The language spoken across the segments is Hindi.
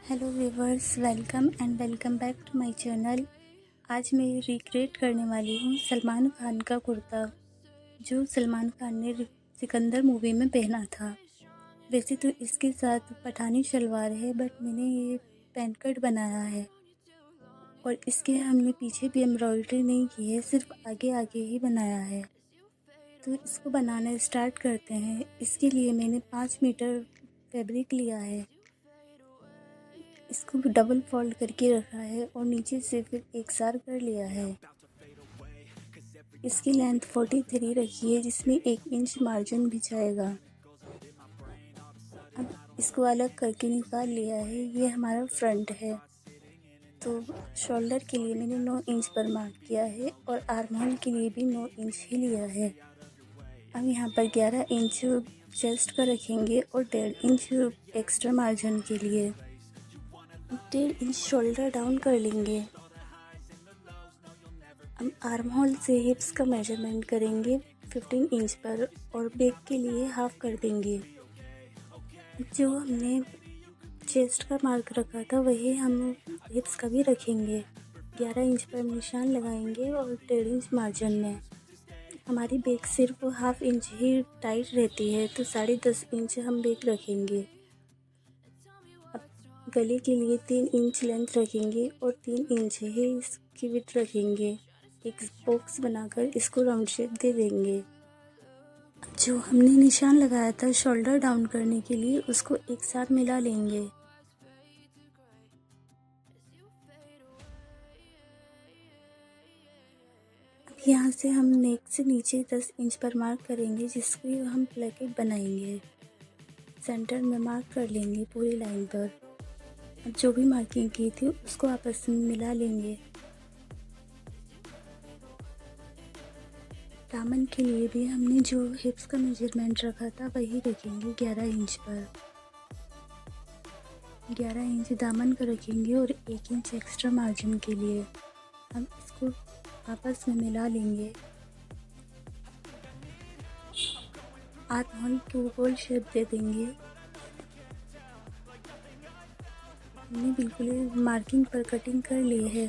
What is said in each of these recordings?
Hello viewers, welcome back to my channel. आज मैं रिक्रिएट करने वाली हूँ सलमान खान का कुर्ता, जो सलमान खान ने सिकंदर मूवी में पहना था। वैसे तो इसके साथ पठानी शलवार है, बट मैंने ये पैंट कट बनाया है और इसके हमने पीछे भी एम्ब्रॉयडरी नहीं की है, सिर्फ आगे आगे ही बनाया है। तो इसको बनाना स्टार्ट करते हैं। इसके लिए मैंने 5 मीटर फैब्रिक लिया है, इसको डबल फोल्ड करके रखा है और नीचे से फिर एक सार कर लिया है। इसकी लेंथ 43 रखी है, जिसमें 1 इंच मार्जिन भी जाएगा। अब इसको अलग करके निकाल लिया है। ये हमारा फ्रंट है। तो शोल्डर के लिए मैंने 9 इंच पर मार्क किया है और आर्म होल के लिए भी 9 इंच ही लिया है। अब यहाँ पर 11 इंच चेस्ट का रखेंगे और 1.5 इंच एक्स्ट्रा मार्जिन के लिए 1.5 इंच शोल्डर डाउन कर लेंगे। हम आर्म होल से हिप्स का मेजरमेंट करेंगे 15 इंच पर और बैक के लिए हाफ कर देंगे। जो हमने चेस्ट का मार्क रखा था वही हम हिप्स का भी रखेंगे। 11 इंच पर निशान लगाएंगे और 1.5 इंच मार्जिन में। हमारी बैक सिर्फ हाफ इंच ही टाइट रहती है, तो 10.5 इंच हम बैक रखेंगे। अब गले के लिए 3 इंच लेंथ रखेंगे और 3 इंच ही इसकी विड्थ रखेंगे। एक बॉक्स बनाकर इसको राउंड शेप दे देंगे। जो हमने निशान लगाया था शोल्डर डाउन करने के लिए, उसको एक साथ मिला लेंगे। अब यहाँ से हम नेक से नीचे 10 इंच पर मार्क करेंगे, जिसको हम प्लेकेट बनाएंगे। सेंटर में मार्क कर लेंगे पूरी लाइन पर। अब जो भी मार्किंग की थी उसको आपस में मिला लेंगे। दामन के लिए भी हमने जो हिप्स का मेजरमेंट रखा था वही रखेंगे 11 इंच पर। 11 इंच दामन का रखेंगे और 1 इंच एक्स्ट्रा मार्जिन के लिए हम इसको आपस में मिला लेंगे। आर्म होल को गोल शेप दे देंगे। हमने बिल्कुल मार्किंग पर कटिंग कर ली है।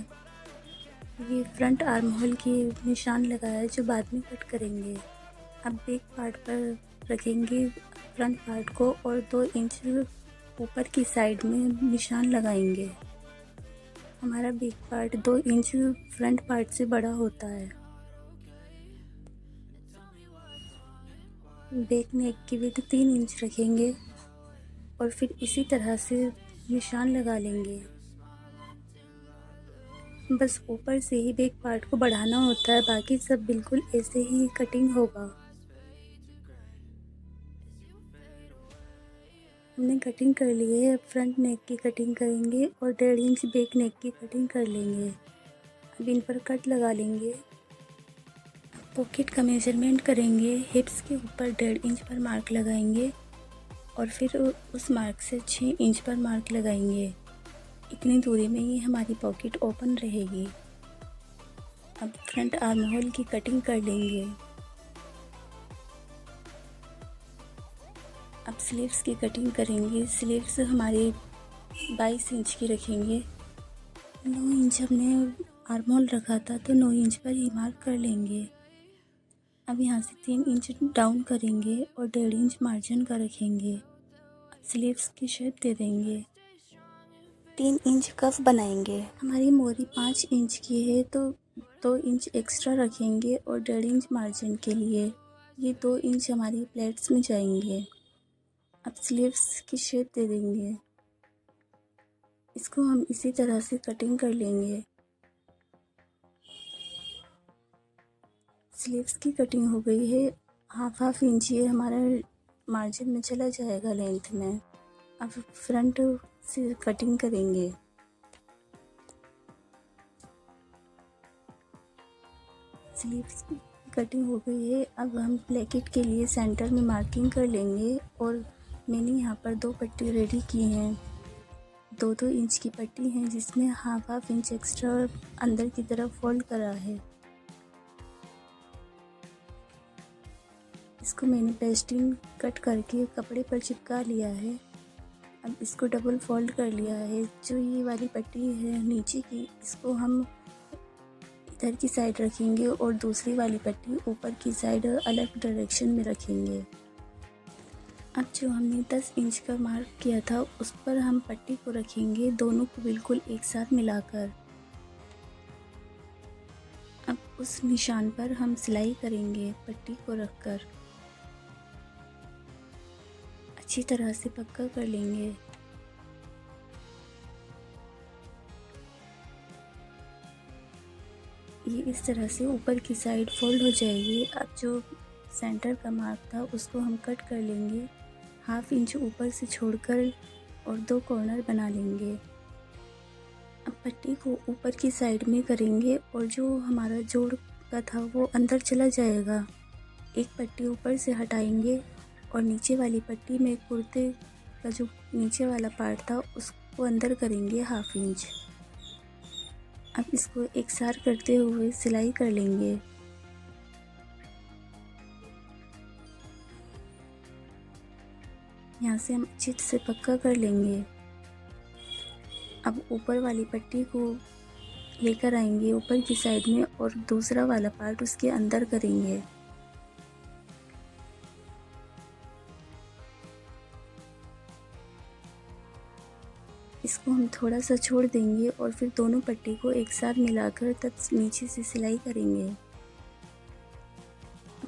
ये फ्रंट आर्म होल की निशान लगाया है, जो बाद में कट करेंगे। अब बैक पार्ट पर रखेंगे फ्रंट पार्ट को और 2 इंच ऊपर की साइड में निशान लगाएंगे। हमारा back part 2 inch front part से बड़ा होता है। बैक नेक की विड्थ 3 इंच रखेंगे और फिर इसी तरह से निशान लगा लेंगे। बस ऊपर से ही बैक पार्ट को बढ़ाना होता है, बाकी सब बिल्कुल ऐसे ही कटिंग होगा। हमने कटिंग कर ली है। अब फ्रंट नेक की कटिंग करेंगे और 1.5 इंच बैक नेक की कटिंग कर लेंगे। अब इन पर कट लगा लेंगे। पॉकेट का मेजरमेंट करेंगे। हिप्स के ऊपर 1.5 इंच पर मार्क लगाएंगे और फिर उस मार्क से 6 इंच पर मार्क लगाएंगे। इतनी दूरी में ही हमारी पॉकेट ओपन रहेगी। अब फ्रंट आर्म होल की कटिंग कर लेंगे। अब स्लीव्स की कटिंग करेंगे। स्लीव्स हमारे 22 इंच की रखेंगे। 9 इंच हमने आर्म होल रखा था, तो 9 इंच पर ही मार्क कर लेंगे। अब यहाँ से 3 इंच डाउन करेंगे और 1.5 इंच मार्जिन का रखेंगे। अब स्लीव्स की शेप दे देंगे। 3 इंच कफ बनाएंगे। हमारी मोरी 5 इंच की है, तो 2 इंच एक्स्ट्रा रखेंगे और 1.5 इंच मार्जिन के लिए ये 2 इंच हमारी प्लेट्स में जाएंगे। अब स्लीव्स की शेप दे देंगे। इसको हम इसी तरह से कटिंग कर लेंगे। स्लीव्स की कटिंग हो गई है। हाफ इंच ये हमारा मार्जिन में चला जाएगा लेंथ में। अब फ्रंट से कटिंग करेंगे। स्लीव्स की कटिंग हो गई है। अब हम प्लेकेट के लिए सेंटर में मार्किंग कर लेंगे और मैंने यहाँ पर 2 पट्टी रेडी की हैं। 2-2 इंच की पट्टी है, जिसमें हाफ इंच एक्स्ट्रा अंदर की तरफ फोल्ड करा है। इसको मैंने पेस्टिंग कट करके कपड़े पर चिपका लिया है। अब इसको डबल फोल्ड कर लिया है। जो ये वाली पट्टी है नीचे की, इसको हम इधर की साइड रखेंगे और दूसरी वाली पट्टी ऊपर की साइड अलग डायरेक्शन में रखेंगे। अब जो हमने 10 इंच का मार्क किया था उस पर हम पट्टी को रखेंगे, दोनों को बिल्कुल एक साथ मिलाकर। अब उस निशान पर हम सिलाई करेंगे पट्टी को रखकर। अच्छी तरह से पक्का कर लेंगे। ये इस तरह से ऊपर की साइड फोल्ड हो जाएगी। अब जो सेंटर का मार्क था उसको हम कट कर लेंगे, हाफ इंच ऊपर से छोड़कर, और 2 कॉर्नर बना लेंगे। अब पट्टी को ऊपर की साइड में करेंगे और जो हमारा जोड़ का था वो अंदर चला जाएगा। एक पट्टी ऊपर से हटाएंगे और नीचे वाली पट्टी में कुर्ते का जो नीचे वाला पार्ट था उसको अंदर करेंगे हाफ इंच। अब इसको एक साथ करते हुए सिलाई कर लेंगे। यहाँ से हम अच्छे से पक्का कर लेंगे। अब ऊपर वाली पट्टी को लेकर आएंगे ऊपर की साइड में और दूसरा वाला पार्ट उसके अंदर करेंगे। इसको हम थोड़ा सा छोड़ देंगे और फिर दोनों पट्टी को एक साथ मिलाकर तब नीचे से सिलाई करेंगे।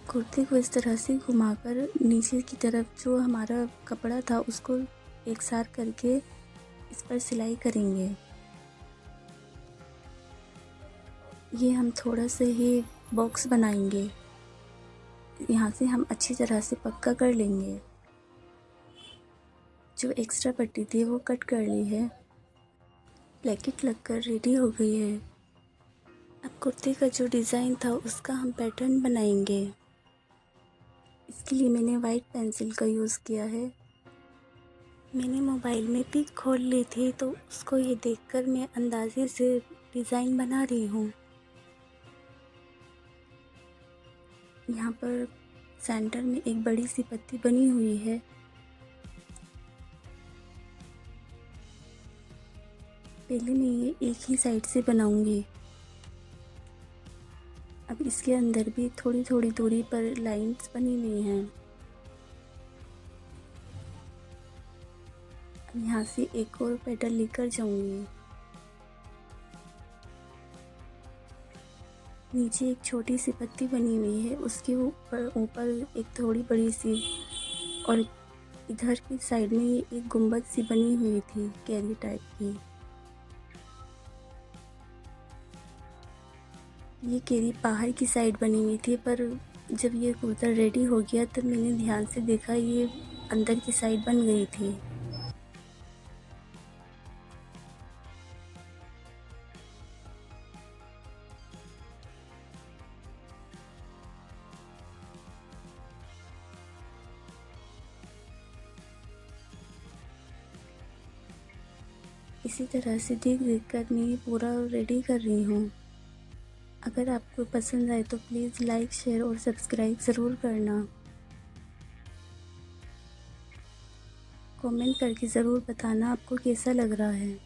कुर्ते को इस तरह से घुमाकर नीचे की तरफ जो हमारा कपड़ा था उसको एक साथ करके इस पर सिलाई करेंगे। ये हम थोड़ा सा ही बॉक्स बनाएंगे। यहाँ से हम अच्छी तरह से पक्का कर लेंगे। जो एक्स्ट्रा पट्टी थी वो कट कर ली है। प्लेकेट लगकर रेडी हो गई है। अब कुर्ते का जो डिज़ाइन था उसका हम पैटर्न बनाएंगे। इसके लिए मैंने वाइट पेंसिल का यूज़ किया है। मैंने मोबाइल में पिक खोल ली थी तो उसको ये देखकर मैं अंदाजे से डिज़ाइन बना रही हूँ। यहाँ पर सेंटर में एक बड़ी सी पत्ती बनी हुई है। पहले मैं ये एक ही साइड से बनाऊंगी। अब इसके अंदर भी थोड़ी थोड़ी दूरी पर लाइंस बनी हुई हैं। अब यहाँ से एक और पेटर्न लेकर जाऊंगी। नीचे एक छोटी सी पत्ती बनी हुई है, उसके ऊपर एक थोड़ी बड़ी सी, और इधर की साइड में ये एक गुंबद सी बनी हुई थी कैरी टाइप की। ये केरी बाहर की साइड बनी हुई थी, पर जब ये कुर्ता रेडी हो गया तब मैंने ध्यान से देखा ये अंदर की साइड बन गई थी। इसी तरह से देख देख कर मैं ये पूरा रेडी कर रही हूँ। अगर आपको पसंद आए तो प्लीज़ लाइक, शेयर और सब्सक्राइब ज़रूर करना। कमेंट करके ज़रूर बताना आपको कैसा लग रहा है।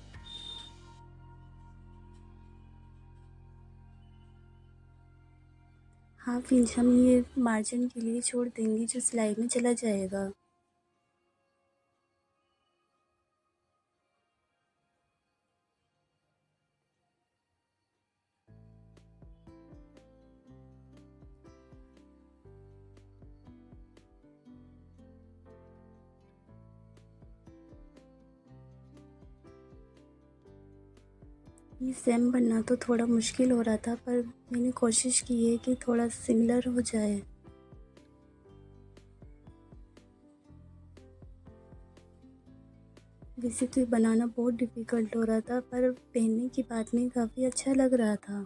हाफ इंच हम ये मार्जिन के लिए छोड़ देंगे जो सिलाई में चला जाएगा। ये सेम बनना तो थोड़ा मुश्किल हो रहा था, पर मैंने कोशिश की है कि थोड़ा सिमिलर हो जाए। वैसे तो ये बनाना बहुत डिफ़िकल्ट हो रहा था, पर पहनने के बाद में काफ़ी अच्छा लग रहा था।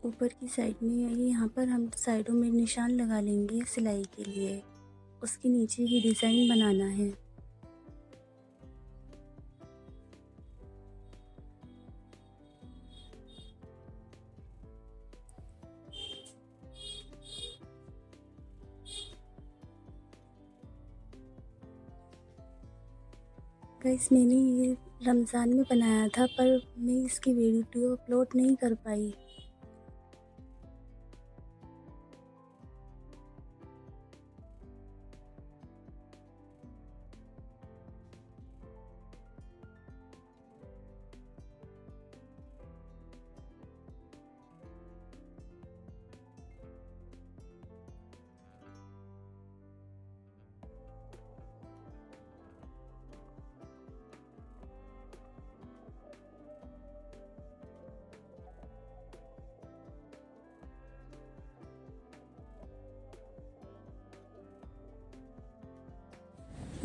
ऊपर की साइड में यहाँ पर हम साइडों में निशान लगा लेंगे सिलाई के लिए। उसके नीचे ही डिज़ाइन बनाना है। गाइस मैंने ये रमज़ान में बनाया था, पर मैं इसकी वीडियो अपलोड नहीं कर पाई।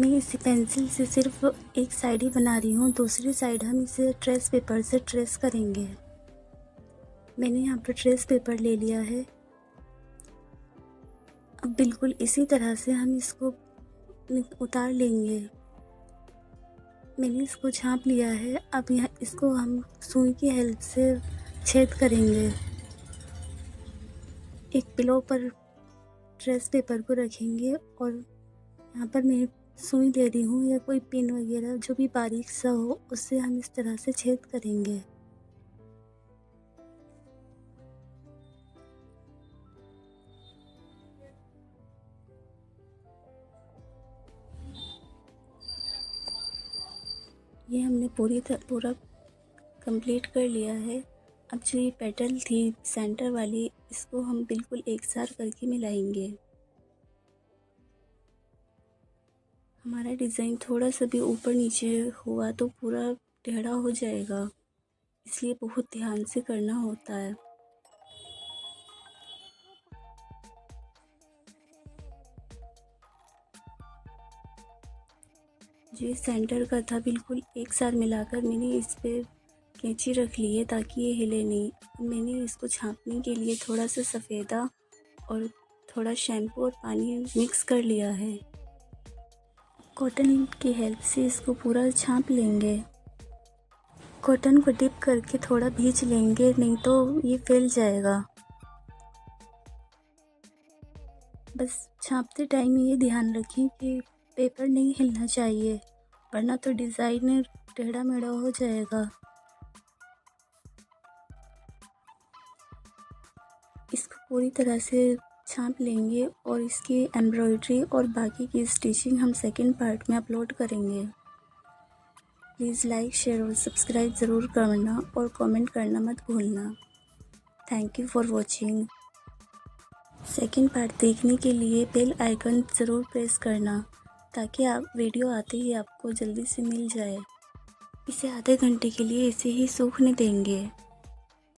मैं इसे पेंसिल से सिर्फ एक साइड ही बना रही हूँ, दूसरी साइड हम इसे ट्रेस पेपर से ट्रेस करेंगे। मैंने यहाँ पर ट्रेस पेपर ले लिया है। अब बिल्कुल इसी तरह से हम इसको उतार लेंगे। मैंने इसको छाप लिया है। अब यहाँ इसको हम सुई की हेल्प से छेद करेंगे। एक पिलो पर ट्रेस पेपर को रखेंगे और यहाँ पर मैं सुई दे रही हूँ या कोई पिन वगैरह जो भी बारीक सा हो, उससे हम इस तरह से छेद करेंगे। ये हमने पूरा कंप्लीट कर लिया है। अब जो ये पेटल थी सेंटर वाली, इसको हम बिल्कुल एक साथ करके मिलाएंगे। हमारा डिज़ाइन थोड़ा सा भी ऊपर नीचे हुआ तो पूरा टेढ़ा हो जाएगा, इसलिए बहुत ध्यान से करना होता है। जो सेंटर का था बिल्कुल एक साथ मिलाकर मैंने इस पर कैंची रख ली है ताकि ये हिले नहीं। मैंने इसको छापने के लिए थोड़ा सा सफ़ेदा और थोड़ा शैम्पू और पानी मिक्स कर लिया है। कॉटन की हेल्प से इसको पूरा छाप लेंगे। कॉटन को डिप करके थोड़ा भींच लेंगे, नहीं तो ये फैल जाएगा। बस छापते टाइम ये ध्यान रखें कि पेपर नहीं हिलना चाहिए, वरना तो डिज़ाइन टेढ़ा मेढ़ा हो जाएगा। इसको पूरी तरह से छाप लेंगे और इसकी एम्ब्रॉयडरी और बाकी की स्टिचिंग हम सेकंड पार्ट में अपलोड करेंगे। प्लीज़ लाइक, शेयर और सब्सक्राइब ज़रूर करना और कमेंट करना मत भूलना। Thank you for watching. Second part देखने के लिए बेल आइकन ज़रूर प्रेस करना ताकि आप वीडियो आते ही आपको जल्दी से मिल जाए। इसे आधे घंटे के लिए ऐसे ही सूखने देंगे।